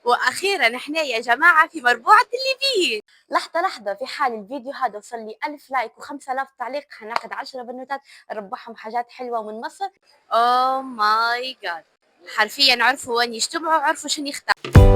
واخيرا احنا يا جماعه في مربوعه الليبيين. لحظة، في حال الفيديو هذا وصل لي 1000 لايك و5000 تعليق هناخد 10 بنوتات نربحهم حاجات حلوة من مصر. اوه ماي جاد، حرفيا عرفوا وين يجتمعوا وعرفوا شنو يختاروا.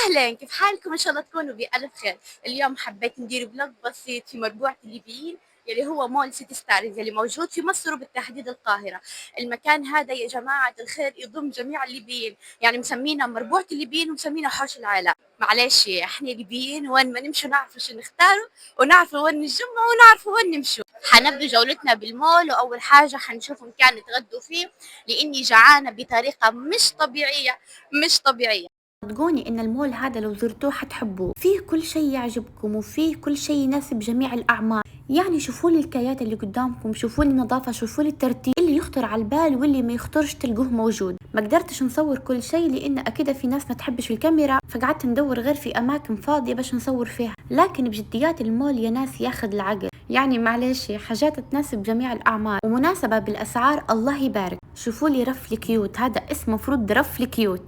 اهلا، كيف حالكم؟ ان شاء الله تكونوا بألف خير. اليوم حبيت ندير فلوج بسيط في مربوعة الليبيين يلي هو مول سيتي ستارز اللي موجود في مصر وبالتحديد القاهرة. المكان هذا يا جماعة الخير يضم جميع الليبيين، يعني مسمينا مربوعة الليبيين ومسمينا حوش العلاء. معلش احنا ليبيين وين ما نمشوا نعرفوا شو نختاروا ونعرفوا وين نجمعوا ونعرفوا وين نمشوا. حنبدو جولتنا بالمول، واول حاجة حنشوف مكان نتغدوا فيه لاني جعانة بطريقة مش طبيعية مش طبيعية. صدقوني ان المول هذا لو زرتوه حتحبوه، فيه كل شيء يعجبكم وفيه كل شيء يناسب جميع الاعمار. يعني شوفوا لي الكايات اللي قدامكم، شوفوا لي النظافه، شوفوا لي الترتيب، اللي يخطر على البال واللي ما يخطرش تلقوه موجود. ما قدرتش نصور كل شيء لان اكيد في ناس ما تحبش الكاميرا، فقعدت ندور غير في اماكن فاضيه باش نصور فيها. لكن بجديات المول يا ناس ياخذ العقل، يعني معلش حاجات تناسب جميع الاعمار ومناسبه بالاسعار. الله يبارك. شوفوا لي رفل كيوت، هذا اسمه مفروض رفل كيوت.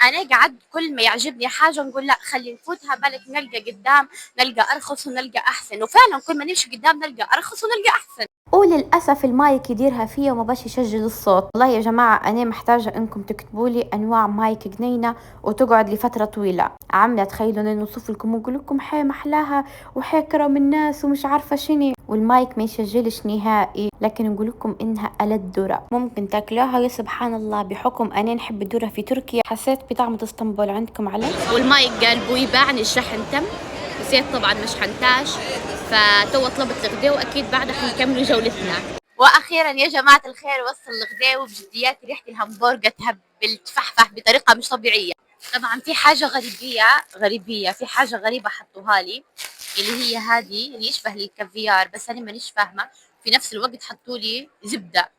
انا قعد كل ما يعجبني حاجه نقول لا خلي نفوتها، بالك نلقى قدام نلقى ارخص ونلقى احسن، وفعلا كل ما نمشي قدام نلقى ارخص ونلقى احسن. وللأسف المايك يديرها فيا وما باش يسجل الصوت. والله يا جماعة أنا محتاجة إنكم تكتبوا لي أنواع مايك جنينة وتقعد لفترة طويلة. عاملة تخيلوا إني نوصف لكم ونقول لكم حي محلاها وحي كرم الناس ومش عارفة شني، والمايك ما يسجلش نهائي. لكن نقول لكم إنها آلة ذرة ممكن تاكلوها. يا سبحان الله، بحكم أنا نحب الذرة في تركيا حسيت بطعمة اسطنبول. عندكم عليه؟ والمايك قال بوي باعني الشحن تم، نسيت طبعا ما شحنتاش، فتو طلبت الغداء واكيد بعدها حنكمل جولتنا. واخيرا يا جماعه الخير وصل الغداء، وبجديات ريحه الهمبرجر تهبل تفحفح بطريقه مش طبيعيه. طبعا في حاجه غريبيه في حاجه غريبه حطوها لي، اللي هي هذه اللي يشبه للكافيار بس انا مانيش فاهمه. في نفس الوقت حطوا لي زبده،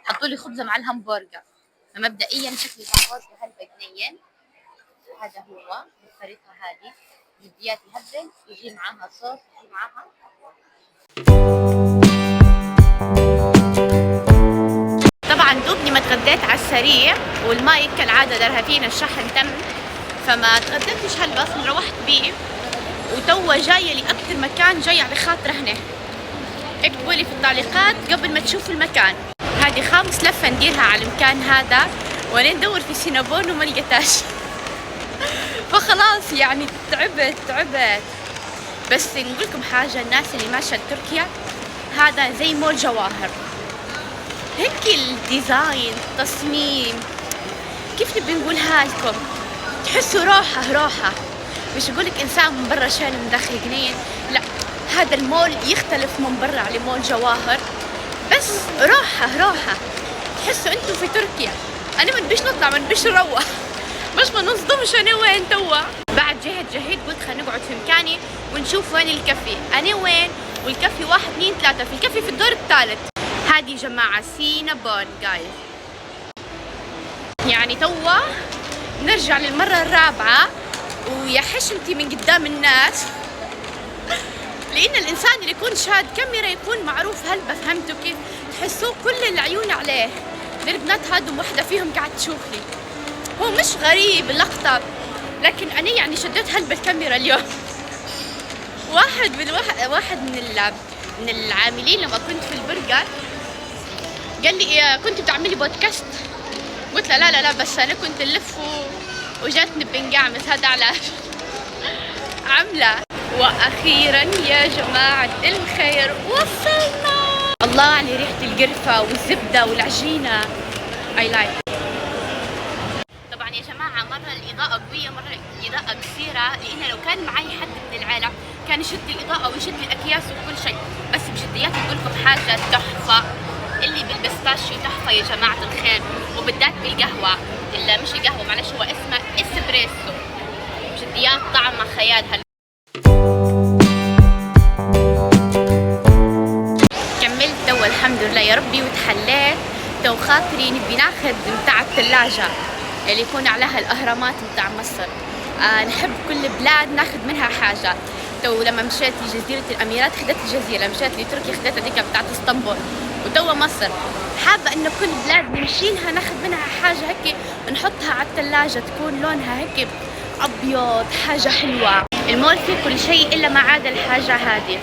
حطوا لي خبزه مع الهمبرجر. فمبدئيا شكل الهمبرجر هلبة جنين، هذا هو بالطريقه هذه. جديات يهبل، يجي معاها صوص، يجي معاها. طبعا دوبني ما تغديت على السريع، والمايك كالعاده درها فينا الشحن تم، فما تغديتش هلبا اصلا روحت بيه. وتوا جايه لي اكثر مكان جاي على خاطر هنا. اكتبوا لي في التعليقات قبل ما تشوفوا المكان. هذه خامس لفه نديرها على المكان هذا، وانا ندور في سينابون وما لقيتاش. فخلاص يعني تعبت. بس نقول لكم حاجه، الناس اللي ماشيه لتركيا هذا زي مول جواهر هيك، الديزاين التصميم كيف نبي نقولها لكم، تحسوا روحه. مش اقولك انسان من برا شين من داخل جنين، لا هذا المول يختلف من برا على مول جواهر، بس روحه تحسوا انتوا في تركيا. انا ما نبيش نطلع، ما نبيش نروح، باش ما نصدمش انا وين توا. بعد جهد قلت خلينا نقعد في مكاني ونشوف وين الكافي. انا وين؟ والكافي 1 2 3، في الكافي في الدور الثالث. هذه يا جماعه سينابون جايز، يعني توا نرجع للمره الرابعه ويا حشمتي من قدام الناس. لان الانسان اللي يكون شاد كاميرا يكون معروف هلبة، فهمتوا كيف؟ تحسوه كل العيون عليه. البنات هادم واحده فيهم قاعد تشوف لي، هو مش غريب اللقطه، لكن انا يعني شديت هلبة الكاميرا اليوم. واحد من العاملين لما كنت في البرجر قال لي كنت بتعملي بودكاست؟ قلت له لا بس انا كنت نلف وجاتني بنقعمس، هذا علاش عامله. واخيرا يا جماعه الخير وصلنا. الله على ريحه القرفه والزبده والعجينه، اي لايك. طبعا يا جماعه مره الاضاءه قويه مره الاضاءه قصيره، لان لو كان معي حد من العيله كان يشد الاضاءه ويشد الاكياس وكل شيء. بس بجديات اقول لكم حاجه تحفه، اللي بالبستاشيو تحفه يا جماعه الخير، وبالذات بالقهوه، الا مش القهوه معلش، هو اسمه اسبريسو. بجديات طعمه خيال. كملت تو الحمد لله يا ربي وتحليت. تو خاطري نبي ناخذ متاع الثلاجه اللي يكون عليها الاهرامات متاع مصر. نحب كل بلاد ناخذ منها حاجه. تو لما مشيت لجزيرة الأميرات خدت الجزيرة، مشيت لتركيا خدت هذيك بتاعت اسطنبول، وتوا مصر. حابة إنه كل بلاد نمشي لها ناخذ منها حاجة هيك نحطها على الثلاجة تكون لونها هيك أبيض، حاجة حلوة. المول فيه كل شيء إلا ما عدا الحاجة هذه،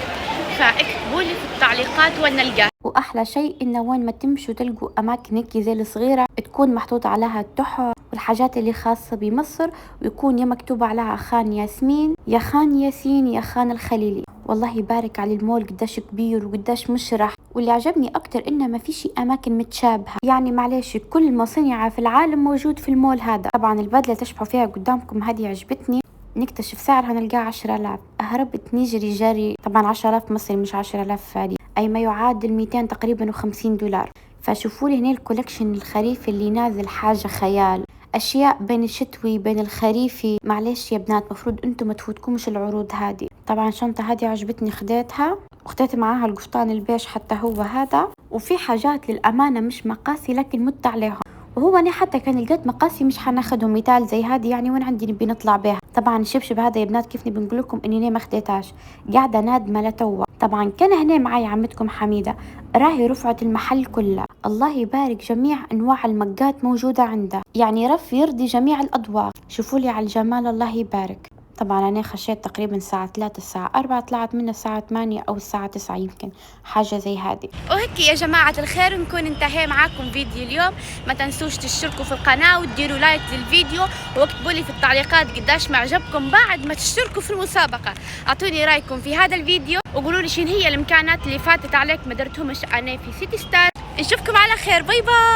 فاكتبوا لي في التعليقات وين نلقاها. واحلى شيء انه وين ما تمشوا تلقوا اماكن هيك زي الصغيره تكون محطوط عليها التحف والحاجات اللي خاصه بمصر، ويكون يا مكتوب عليها خان ياسمين يا خان ياسين يا خان الخليلي. والله يبارك على المول قداش كبير وقداش مشرح. واللي عجبني اكتر انه ما فيش اماكن متشابهه، يعني معلش كل ما صنع في العالم موجود في المول هذا. طبعا البدله تشبحوا فيها قدامكم هذه عجبتني، نكتشف سعرها نلقاها 10,000. هربت نجري جري، طبعا 10,000 مصري مش 10,000 فاري، أي ما يعادل 200 تقريبا و50 دولار. فشوفوا لي هنا الكولكشن الخريفي اللي نازل حاجة خيال، أشياء بين الشتوي بين الخريفي. معلش يا بنات مفروض أنتم ما تفوتكمش العروض هذه. طبعا الشنطة هذه عجبتني خديتها، وخديت معاها القفطان البيش حتى هو هذا. وفي حاجات للأمانة مش مقاسي لكن مت عليها، وهو أنا حتى كان لقيت مقاسي مش حناخدهم مثال زي هذه، يعني وين عندي نبي نطلع بها. طبعا الشبشب هذا يا بنات كيف نبي نقول لكم اني ما خديتهاش، قاعده نادمه لتوا. طبعا كان هنا معي عمتكم حميده، راهي رفعت المحل كله. الله يبارك، جميع انواع المقات موجوده عنده، يعني رف يرضي جميع الاذواق. شوفوا لي على الجمال، الله يبارك. طبعا أنا خشيت تقريبا الساعة 3 الساعة 4 طلعت منها الساعة 8 أو الساعة 9 يمكن، حاجة زي هذه. وهيك يا جماعة الخير نكون انتهي معاكم فيديو اليوم. ما تنسوش تشتركوا في القناة وتديروا لايك للفيديو، واكتبوا لي في التعليقات قداش ما عجبكم بعد ما تشتركوا في المسابقة. اعطوني رايكم في هذا الفيديو وقولوا لي شنو هي المكانات اللي فاتت عليك ما درتهمش انا في سيتي ستار. نشوفكم على خير، باي باي.